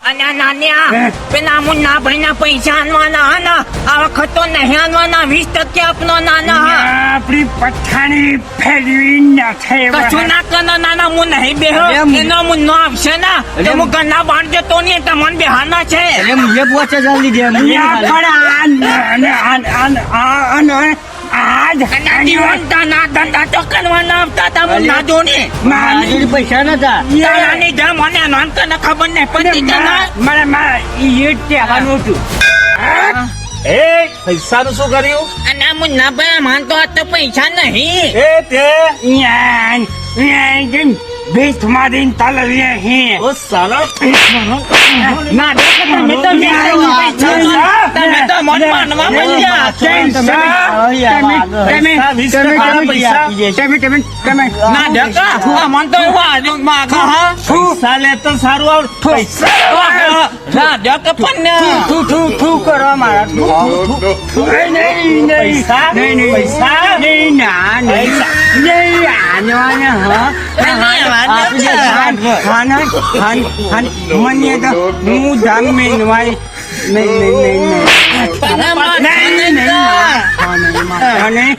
અને નાન્યા પેલા મુન્ના ભાઈના પૈસા આનવાના હે ને આ વખત તો નહીં આનવાના 20% આપનો નાના હા આપણી પઠાણી ફેરવી નાખે કશું ના કરો નાના મું નહીં બેહો એનો મુન્નો આવશે ને તો હું ઘરના બાર જતો નહીં તમને બેહાના છે मुझे बहुत जल्दी दे આજ જીવનતા ના ધંધા તો કરવાના આવતા તા મું ના જોને पैसा न था તારાની જેમ મને નામ તને ખબર નહીં પડતી તને મારા એ કહેવાનું હતું એ પૈસાનું શું કર્યું? અને મુન્ના ભાઈ માન તો આ તો પૈસા નહીં એ તે ભીખ મારીને તલવીએ હે ઓ સાલા ના તમે તો તમે તો મન માનવા મળ્યા ના દેખા મન તો એવો આજુ માગો હા પૈસા લે તો સારું આવડ પૈસા ના દેખ પણ કરો મારા નહીં પૈસા પૈસા નહીં ના નહીં આનવાના મને તો હું ધામ મેનવાય નહીં પણ